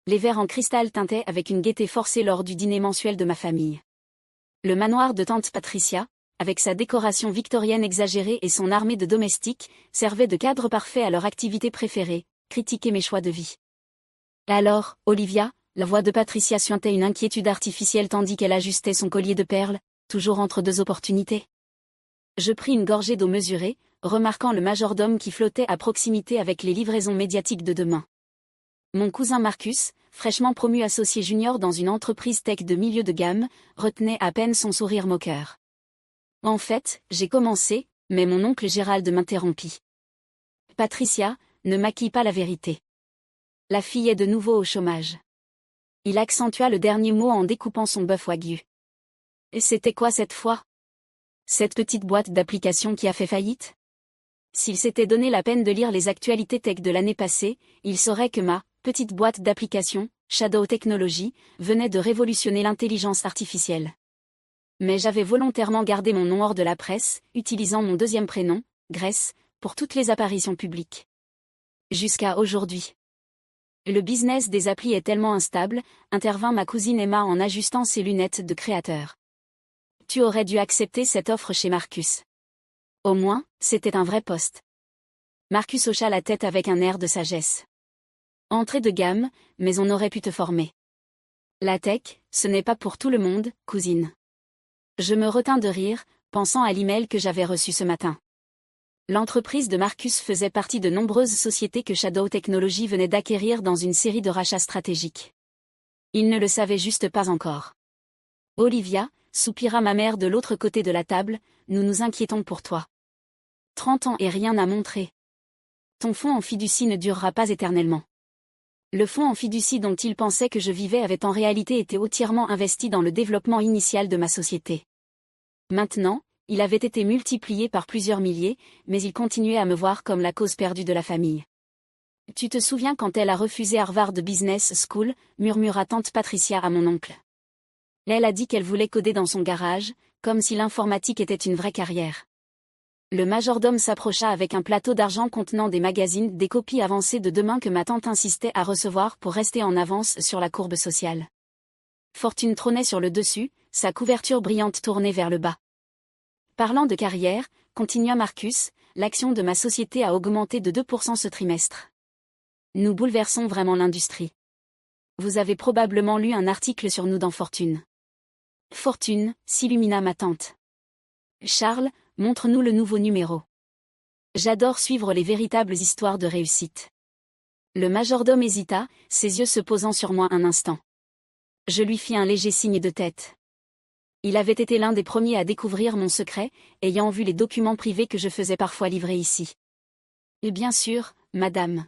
Les verres en cristal tintaient avec une gaieté forcée lors du dîner mensuel de ma famille. Le manoir de tante Patricia, avec sa décoration victorienne exagérée et son armée de domestiques, servait de cadre parfait à leur activité préférée, critiquer mes choix de vie. Et alors, Olivia, la voix de Patricia suintait une inquiétude artificielle tandis qu'elle ajustait son collier de perles, toujours entre deux opportunités. Je pris une gorgée d'eau mesurée, remarquant le majordome qui flottait à proximité avec les livraisons médiatiques de demain. Mon cousin Marcus, fraîchement promu associé junior dans une entreprise tech de milieu de gamme, retenait à peine son sourire moqueur. En fait, j'ai commencé, mais mon oncle Gérald m'interrompit. Patricia, ne maquille pas la vérité. La fille est de nouveau au chômage. Il accentua le dernier mot en découpant son bœuf wagyu. Et c'était quoi cette fois? Cette petite boîte d'applications qui a fait faillite? S'il s'était donné la peine de lire les actualités tech de l'année passée, il saurait que ma petite boîte d'applications, Shadow Technology, venait de révolutionner l'intelligence artificielle. Mais j'avais volontairement gardé mon nom hors de la presse, utilisant mon deuxième prénom, Grace, pour toutes les apparitions publiques. Jusqu'à aujourd'hui. Le business des applis est tellement instable, intervint ma cousine Emma en ajustant ses lunettes de créateur. Tu aurais dû accepter cette offre chez Marcus. Au moins, c'était un vrai poste. Marcus hocha la tête avec un air de sagesse. Entrée de gamme, mais on aurait pu te former. La tech, ce n'est pas pour tout le monde, cousine. Je me retins de rire, pensant à l'email que j'avais reçu ce matin. L'entreprise de Marcus faisait partie de nombreuses sociétés que Shadow Technology venait d'acquérir dans une série de rachats stratégiques. Il ne le savait juste pas encore. Olivia, soupira ma mère de l'autre côté de la table, nous nous inquiétons pour toi. 30 ans et rien à montrer. Ton fonds en fiducie ne durera pas éternellement. Le fonds en fiducie dont il pensait que je vivais avait en réalité été entièrement investi dans le développement initial de ma société. Maintenant, il avait été multiplié par plusieurs milliers, mais il continuait à me voir comme la cause perdue de la famille. Tu te souviens quand elle a refusé Harvard Business School, murmura tante Patricia à mon oncle. Elle a dit qu'elle voulait coder dans son garage, comme si l'informatique était une vraie carrière. Le majordome s'approcha avec un plateau d'argent contenant des magazines, des copies avancées de demain que ma tante insistait à recevoir pour rester en avance sur la courbe sociale. Fortune trônait sur le dessus, sa couverture brillante tournée vers le bas. Parlant de carrière, continua Marcus, l'action de ma société a augmenté de 2% ce trimestre. Nous bouleversons vraiment l'industrie. Vous avez probablement lu un article sur nous dans Fortune. Fortune, s'illumina ma tante. Charles, montre-nous le nouveau numéro. J'adore suivre les véritables histoires de réussite. Le majordome hésita, ses yeux se posant sur moi un instant. Je lui fis un léger signe de tête. Il avait été l'un des premiers à découvrir mon secret, ayant vu les documents privés que je faisais parfois livrer ici. Et bien sûr, madame.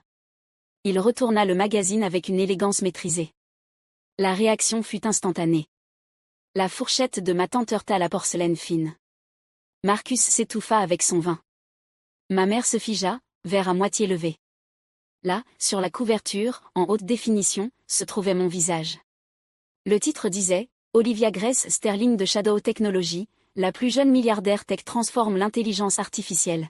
Il retourna le magazine avec une élégance maîtrisée. La réaction fut instantanée. La fourchette de ma tante heurta la porcelaine fine. Marcus s'étouffa avec son vin. Ma mère se figea, verre à moitié levé. Là, sur la couverture, en haute définition, se trouvait mon visage. Le titre disait « Olivia Grace Sterling de Shadow Technology, la plus jeune milliardaire tech transforme l'intelligence artificielle ».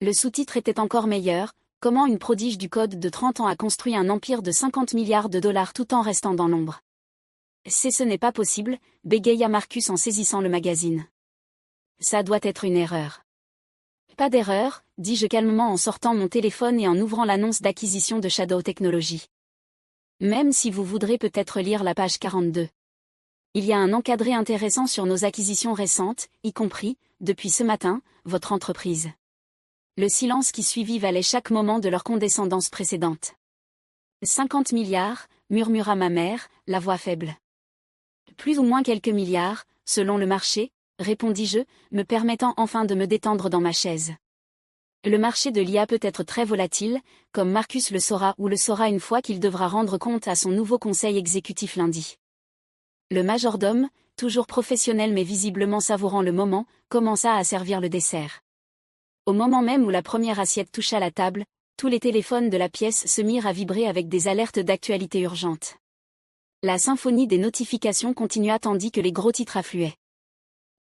Le sous-titre était encore meilleur, « Comment une prodige du code de 30 ans a construit un empire de 50 milliards de dollars tout en restant dans l'ombre ». Ce n'est pas possible, bégaya Marcus en saisissant le magazine. Ça doit être une erreur. Pas d'erreur, dis-je calmement en sortant mon téléphone et en ouvrant l'annonce d'acquisition de Shadow Technology. Même si vous voudrez peut-être lire la page 42. Il y a un encadré intéressant sur nos acquisitions récentes, y compris, depuis ce matin, votre entreprise. Le silence qui suivit valait chaque moment de leur condescendance précédente. 50 milliards, murmura ma mère, la voix faible. Plus ou moins quelques milliards, selon le marché, répondis-je, me permettant enfin de me détendre dans ma chaise. Le marché de l'IA peut être très volatile, comme Marcus le saura ou le saura une fois qu'il devra rendre compte à son nouveau conseil exécutif lundi. Le majordome, toujours professionnel mais visiblement savourant le moment, commença à servir le dessert. Au moment même où la première assiette toucha la table, tous les téléphones de la pièce se mirent à vibrer avec des alertes d'actualité urgente. La symphonie des notifications continua tandis que les gros titres affluaient.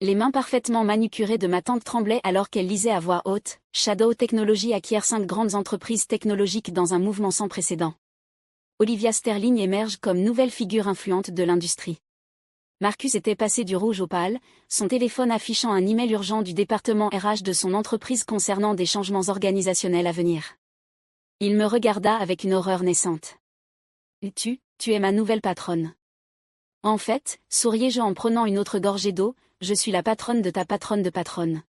Les mains parfaitement manucurées de ma tante tremblaient alors qu'elle lisait à voix haute « Shadow Technology acquiert 5 grandes entreprises technologiques dans un mouvement sans précédent ». Olivia Sterling émerge comme nouvelle figure influente de l'industrie. Marcus était passé du rouge au pâle, son téléphone affichant un email urgent du département RH de son entreprise concernant des changements organisationnels à venir. Il me regarda avec une horreur naissante. « Tu es ma nouvelle patronne. » En fait, souriai-je en prenant une autre gorgée d'eau, je suis la patronne de ta patronne de patronne.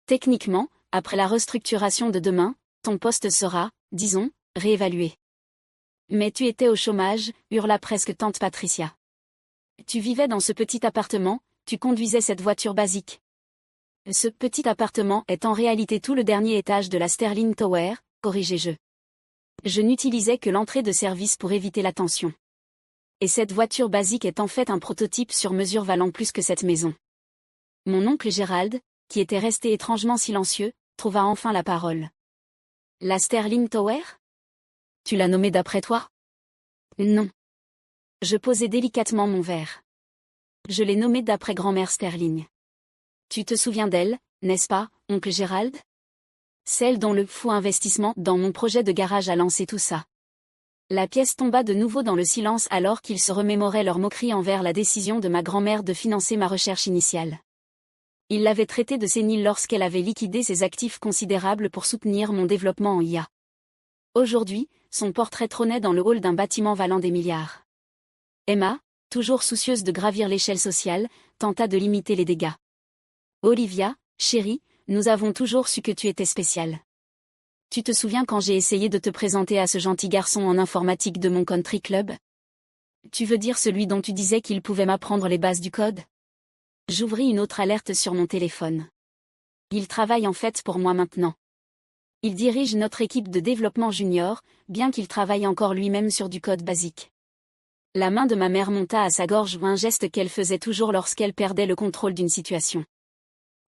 Techniquement, après la restructuration de demain, ton poste sera, disons, réévalué. Mais tu étais au chômage, hurla presque tante Patricia. Tu vivais dans ce petit appartement, tu conduisais cette voiture basique. Ce petit appartement est en réalité tout le dernier étage de la Sterling Tower, corrigeai-je. Je n'utilisais que l'entrée de service pour éviter la tension. Et cette voiture basique est en fait un prototype sur mesure valant plus que cette maison. Mon oncle Gérald, qui était resté étrangement silencieux, trouva enfin la parole. La Sterling Tower ? Tu l'as nommée d'après toi ? Non. Je posai délicatement mon verre. Je l'ai nommée d'après grand-mère Sterling. Tu te souviens d'elle, n'est-ce pas, oncle Gérald ? Celle dont le fou investissement dans mon projet de garage a lancé tout ça. La pièce tomba de nouveau dans le silence alors qu'ils se remémoraient leur moquerie envers la décision de ma grand-mère de financer ma recherche initiale. Il l'avait traitée de sénile lorsqu'elle avait liquidé ses actifs considérables pour soutenir mon développement en IA. Aujourd'hui, son portrait trônait dans le hall d'un bâtiment valant des milliards. Emma, toujours soucieuse de gravir l'échelle sociale, tenta de limiter les dégâts. Olivia, chérie, nous avons toujours su que tu étais spéciale. Tu te souviens quand j'ai essayé de te présenter à ce gentil garçon en informatique de mon country club ? Tu veux dire celui dont tu disais qu'il pouvait m'apprendre les bases du code ? J'ouvris une autre alerte sur mon téléphone. Il travaille en fait pour moi maintenant. Il dirige notre équipe de développement junior, bien qu'il travaille encore lui-même sur du code basique. La main de ma mère monta à sa gorge ou un geste qu'elle faisait toujours lorsqu'elle perdait le contrôle d'une situation.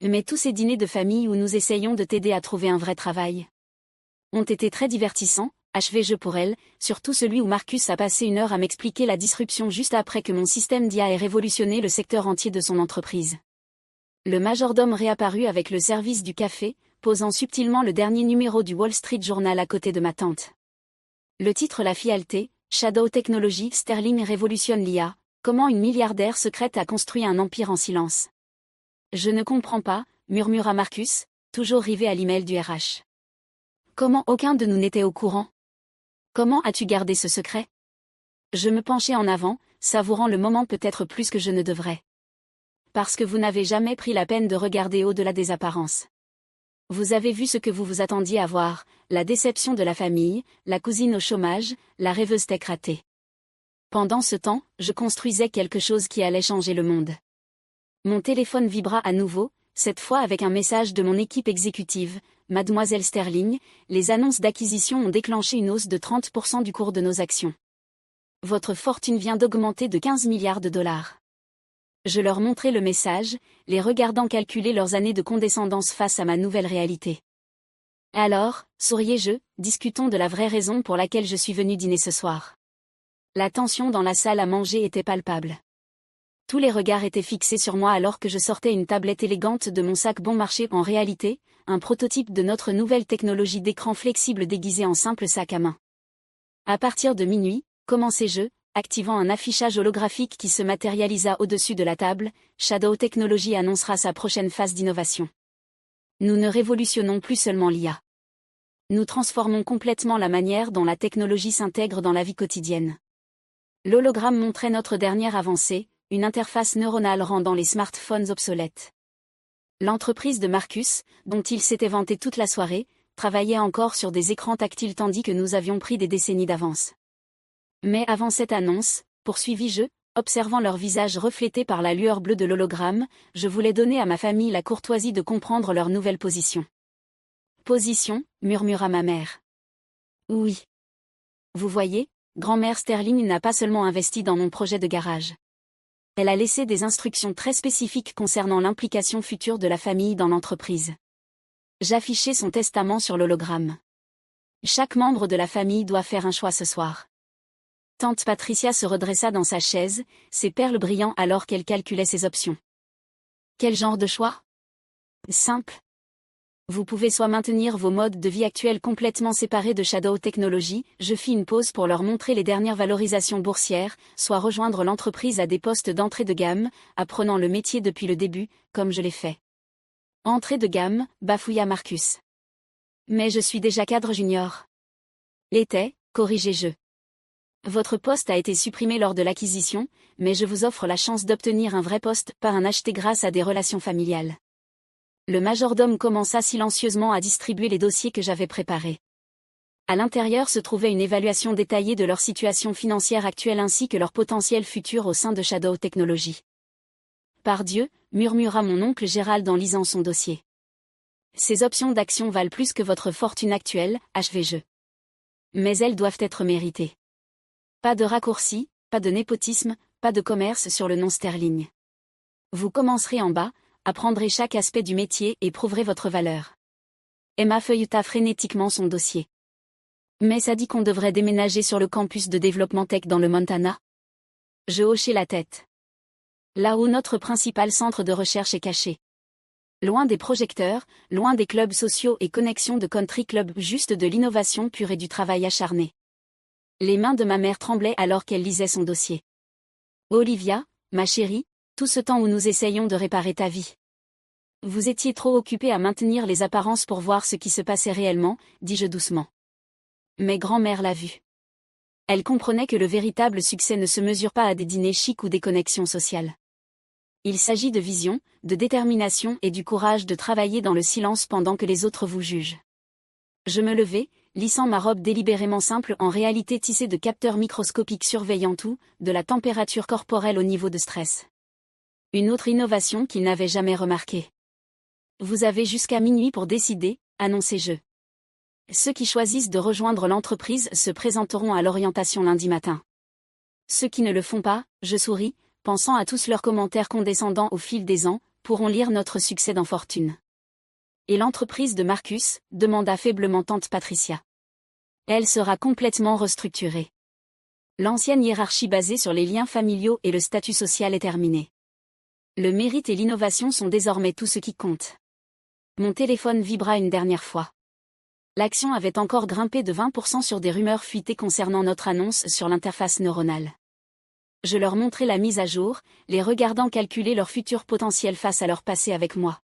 Mais tous ces dîners de famille où nous essayons de t'aider à trouver un vrai travail ont été très divertissants, achevai-je pour elle, surtout celui où Marcus a passé 1 heure à m'expliquer la disruption juste après que mon système d'IA ait révolutionné le secteur entier de son entreprise. Le majordome réapparut avec le service du café, posant subtilement le dernier numéro du Wall Street Journal à côté de ma tante. Le titre la fit halter, Shadow Technology Sterling révolutionne l'IA, comment une milliardaire secrète a construit un empire en silence. Je ne comprends pas, murmura Marcus, toujours rivé à l'email du RH. Comment aucun de nous n'était au courant ? Comment as-tu gardé ce secret ? Je me penchai en avant, savourant le moment peut-être plus que je ne devrais. Parce que vous n'avez jamais pris la peine de regarder au-delà des apparences. Vous avez vu ce que vous vous attendiez à voir, la déception de la famille, la cousine au chômage, la rêveuse tech ratée. Pendant ce temps, je construisais quelque chose qui allait changer le monde. Mon téléphone vibra à nouveau, cette fois avec un message de mon équipe exécutive. Mademoiselle Sterling, les annonces d'acquisition ont déclenché une hausse de 30% du cours de nos actions. Votre fortune vient d'augmenter de 15 milliards de dollars. Je leur montrai le message, les regardant calculer leurs années de condescendance face à ma nouvelle réalité. Alors, souriai-je, discutons de la vraie raison pour laquelle je suis venu dîner ce soir. La tension dans la salle à manger était palpable. Tous les regards étaient fixés sur moi alors que je sortais une tablette élégante de mon sac bon marché, en réalité, un prototype de notre nouvelle technologie d'écran flexible déguisé en simple sac à main. À partir de minuit, commençai-je, activant un affichage holographique qui se matérialisa au-dessus de la table, Shadow Technology annoncera sa prochaine phase d'innovation. Nous ne révolutionnons plus seulement l'IA. Nous transformons complètement la manière dont la technologie s'intègre dans la vie quotidienne. L'hologramme montrait notre dernière avancée, une interface neuronale rendant les smartphones obsolètes. L'entreprise de Marcus, dont il s'était vanté toute la soirée, travaillait encore sur des écrans tactiles tandis que nous avions pris des décennies d'avance. Mais avant cette annonce, poursuivis-je, observant leur visage reflété par la lueur bleue de l'hologramme, je voulais donner à ma famille la courtoisie de comprendre leur nouvelle position. Position, murmura ma mère. Oui. Vous voyez, grand-mère Sterling n'a pas seulement investi dans mon projet de garage. Elle a laissé des instructions très spécifiques concernant l'implication future de la famille dans l'entreprise. J'affichai son testament sur l'hologramme. Chaque membre de la famille doit faire un choix ce soir. Tante Patricia se redressa dans sa chaise, ses perles brillant alors qu'elle calculait ses options. Quel genre de choix ? Simple. Vous pouvez soit maintenir vos modes de vie actuels complètement séparés de Shadow Technologies, je fis une pause pour leur montrer les dernières valorisations boursières, soit rejoindre l'entreprise à des postes d'entrée de gamme, apprenant le métier depuis le début, comme je l'ai fait. Entrée de gamme, bafouilla Marcus. Mais je suis déjà cadre junior. L'était, corrigez-je. Votre poste a été supprimé lors de l'acquisition, mais je vous offre la chance d'obtenir un vrai poste, pas un acheté grâce à des relations familiales. Le majordome commença silencieusement à distribuer les dossiers que j'avais préparés. À l'intérieur se trouvait une évaluation détaillée de leur situation financière actuelle ainsi que leur potentiel futur au sein de Shadow Technologies. Pardieu, murmura mon oncle Gérald en lisant son dossier. Ces options d'action valent plus que votre fortune actuelle, achevai-je. Mais elles doivent être méritées. Pas de raccourci, pas de népotisme, pas de commerce sur le nom sterling. Vous commencerez en bas, apprendrez chaque aspect du métier et prouverez votre valeur. Emma feuilleta frénétiquement son dossier. Mais ça dit qu'on devrait déménager sur le campus de développement tech dans le Montana. Je hochai la tête. Là où notre principal centre de recherche est caché. Loin des projecteurs, loin des clubs sociaux et connexions de country club, juste de l'innovation pure et du travail acharné. Les mains de ma mère tremblaient alors qu'elle lisait son dossier. Olivia, ma chérie, tout ce temps où nous essayons de réparer ta vie. Vous étiez trop occupée à maintenir les apparences pour voir ce qui se passait réellement, dis-je doucement. Mais grand-mère l'a vu. Elle comprenait que le véritable succès ne se mesure pas à des dîners chics ou des connexions sociales. Il s'agit de vision, de détermination et du courage de travailler dans le silence pendant que les autres vous jugent. Je me levai, lissant ma robe délibérément simple en réalité tissée de capteurs microscopiques surveillant tout, de la température corporelle au niveau de stress. Une autre innovation qu'il n'avait jamais remarquée. Vous avez jusqu'à minuit pour décider, annonçai-je. Ceux qui choisissent de rejoindre l'entreprise se présenteront à l'orientation lundi matin. Ceux qui ne le font pas, je souris, pensant à tous leurs commentaires condescendants au fil des ans, pourront lire notre succès dans Fortune. Et l'entreprise de Marcus, demanda faiblement tante Patricia. Elle sera complètement restructurée. L'ancienne hiérarchie basée sur les liens familiaux et le statut social est terminée. Le mérite et l'innovation sont désormais tout ce qui compte. Mon téléphone vibra une dernière fois. L'action avait encore grimpé de 20% sur des rumeurs fuitées concernant notre annonce sur l'interface neuronale. Je leur montrai la mise à jour, les regardant calculer leur futur potentiel face à leur passé avec moi.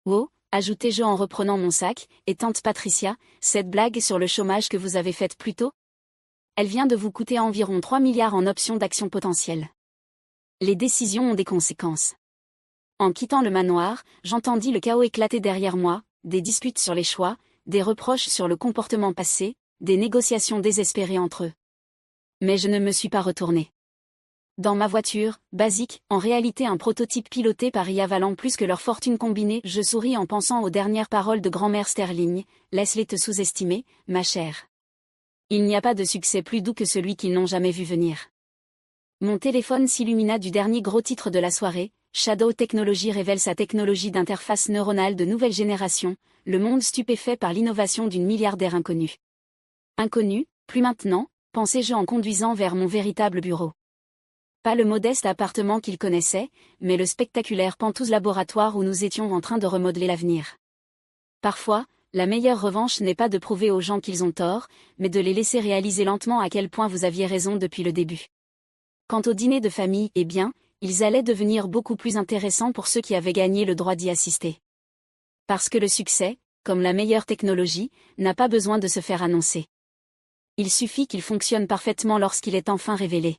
Oh, ajoutai-je en reprenant mon sac, et tante Patricia, cette blague sur le chômage que vous avez faite plus tôt ? Elle vient de vous coûter environ 3 milliards en options d'action potentielles. Les décisions ont des conséquences. En quittant le manoir, j'entendis le chaos éclater derrière moi, des disputes sur les choix, des reproches sur le comportement passé, des négociations désespérées entre eux. Mais je ne me suis pas retournée. Dans ma voiture, basique, en réalité un prototype piloté par IA valant plus que leur fortune combinée, je souris en pensant aux dernières paroles de grand-mère Sterling, laisse-les te sous-estimer, ma chère. Il n'y a pas de succès plus doux que celui qu'ils n'ont jamais vu venir. Mon téléphone s'illumina du dernier gros titre de la soirée, Shadow Technologies révèle sa technologie d'interface neuronale de nouvelle génération, le monde stupéfait par l'innovation d'une milliardaire inconnue. Inconnue, plus maintenant, pensai-je en conduisant vers mon véritable bureau. Pas le modeste appartement qu'il connaissait, mais le spectaculaire Pantouz laboratoire où nous étions en train de remodeler l'avenir. Parfois, la meilleure revanche n'est pas de prouver aux gens qu'ils ont tort, mais de les laisser réaliser lentement à quel point vous aviez raison depuis le début. Quant au dîner de famille, eh bien, ils allaient devenir beaucoup plus intéressants pour ceux qui avaient gagné le droit d'y assister. Parce que le succès, comme la meilleure technologie, n'a pas besoin de se faire annoncer. Il suffit qu'il fonctionne parfaitement lorsqu'il est enfin révélé.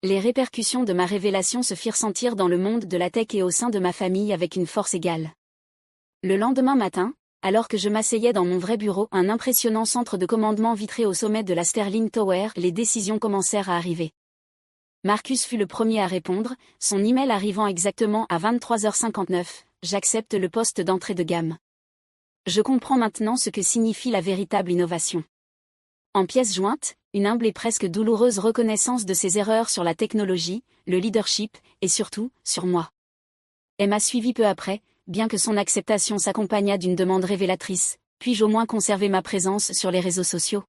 Les répercussions de ma révélation se firent sentir dans le monde de la tech et au sein de ma famille avec une force égale. Le lendemain matin, alors que je m'asseyais dans mon vrai bureau, un impressionnant centre de commandement vitré au sommet de la Sterling Tower, les décisions commencèrent à arriver. Marcus fut le premier à répondre, son email arrivant exactement à 23h59, j'accepte le poste d'entrée de gamme. Je comprends maintenant ce que signifie la véritable innovation. En pièces jointes, une humble et presque douloureuse reconnaissance de ses erreurs sur la technologie, le leadership, et surtout, sur moi. Elle m'a suivi peu après, bien que son acceptation s'accompagnât d'une demande révélatrice, puis-je au moins conserver ma présence sur les réseaux sociaux ?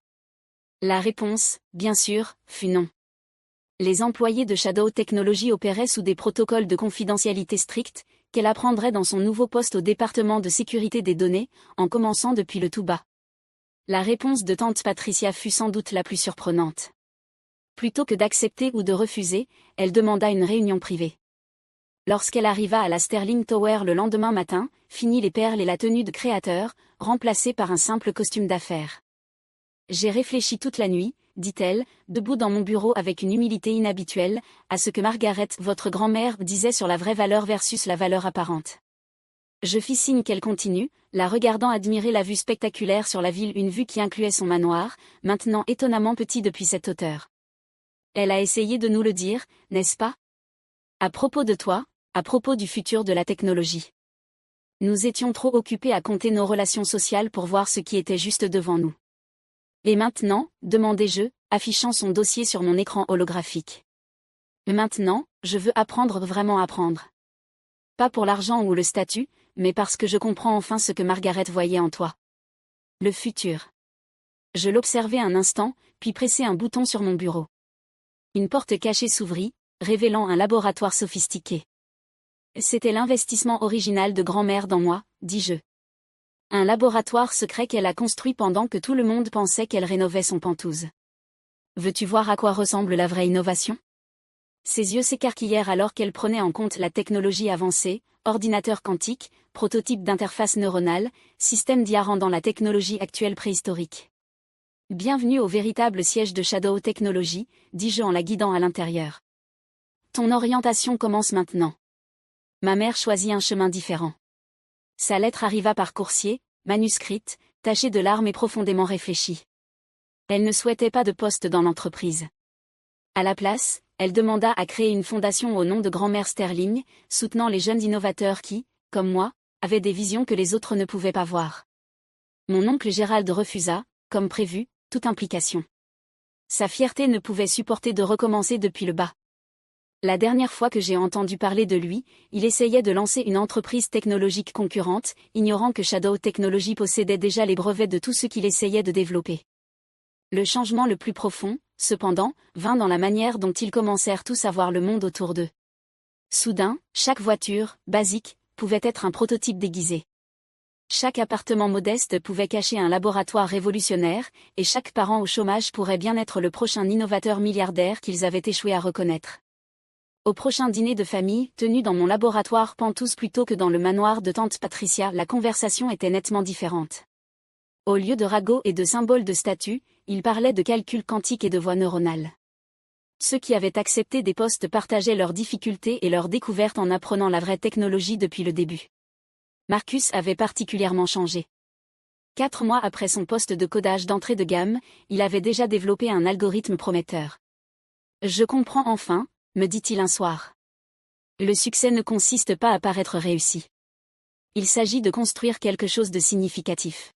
La réponse, bien sûr, fut non. Les employés de Shadow Technologies opéraient sous des protocoles de confidentialité stricts, qu'elle apprendrait dans son nouveau poste au département de sécurité des données, en commençant depuis le tout bas. La réponse de tante Patricia fut sans doute la plus surprenante. Plutôt que d'accepter ou de refuser, elle demanda une réunion privée. Lorsqu'elle arriva à la Sterling Tower le lendemain matin, fini les perles et la tenue de créateur, remplacée par un simple costume d'affaires. J'ai réfléchi toute la nuit, dit-elle, debout dans mon bureau avec une humilité inhabituelle, à ce que Margaret, votre grand-mère, disait sur la vraie valeur versus la valeur apparente. Je fis signe qu'elle continue, la regardant admirer la vue spectaculaire sur la ville, une vue qui incluait son manoir, maintenant étonnamment petit depuis cette hauteur. Elle a essayé de nous le dire, n'est-ce pas? À propos de toi, à propos du futur de la technologie. Nous étions trop occupés à compter nos relations sociales pour voir ce qui était juste devant nous. Et maintenant, demandai-je, affichant son dossier sur mon écran holographique. Maintenant, je veux apprendre, vraiment apprendre. Pas pour l'argent ou le statut, mais parce que je comprends enfin ce que Margaret voyait en toi. Le futur. Je l'observai un instant, puis pressai un bouton sur mon bureau. Une porte cachée s'ouvrit, révélant un laboratoire sophistiqué. C'était l'investissement original de grand-mère dans moi, dis-je. Un laboratoire secret qu'elle a construit pendant que tout le monde pensait qu'elle rénovait son penthouse. Veux-tu voir à quoi ressemble la vraie innovation? Ses yeux s'écarquillèrent alors qu'elle prenait en compte la technologie avancée, ordinateur quantique, prototype d'interface neuronale, système d'IA rendant la technologie actuelle préhistorique. Bienvenue au véritable siège de Shadow Technologies, dis-je en la guidant à l'intérieur. Ton orientation commence maintenant. Ma mère choisit un chemin différent. Sa lettre arriva par coursier, manuscrite, tachée de larmes et profondément réfléchie. Elle ne souhaitait pas de poste dans l'entreprise. À la place, elle demanda à créer une fondation au nom de grand-mère Sterling, soutenant les jeunes innovateurs qui, comme moi, avaient des visions que les autres ne pouvaient pas voir. Mon oncle Gérald refusa, comme prévu, toute implication. Sa fierté ne pouvait supporter de recommencer depuis le bas. La dernière fois que j'ai entendu parler de lui, il essayait de lancer une entreprise technologique concurrente, ignorant que Shadow Technologies possédait déjà les brevets de tout ce qu'il essayait de développer. Le changement le plus profond, cependant, vint dans la manière dont ils commencèrent tous à voir le monde autour d'eux. Soudain, chaque voiture, basique, pouvait être un prototype déguisé. Chaque appartement modeste pouvait cacher un laboratoire révolutionnaire, et chaque parent au chômage pourrait bien être le prochain innovateur milliardaire qu'ils avaient échoué à reconnaître. Au prochain dîner de famille, tenu dans mon laboratoire penthouse plutôt que dans le manoir de tante Patricia, la conversation était nettement différente. Au lieu de ragots et de symboles de statut, ils parlaient de calculs quantiques et de voies neuronales. Ceux qui avaient accepté des postes partageaient leurs difficultés et leurs découvertes en apprenant la vraie technologie depuis le début. Marcus avait particulièrement changé. 4 mois après son poste de codage d'entrée de gamme, il avait déjà développé un algorithme prometteur. Je comprends enfin, me dit-il un soir. Le succès ne consiste pas à paraître réussi. Il s'agit de construire quelque chose de significatif.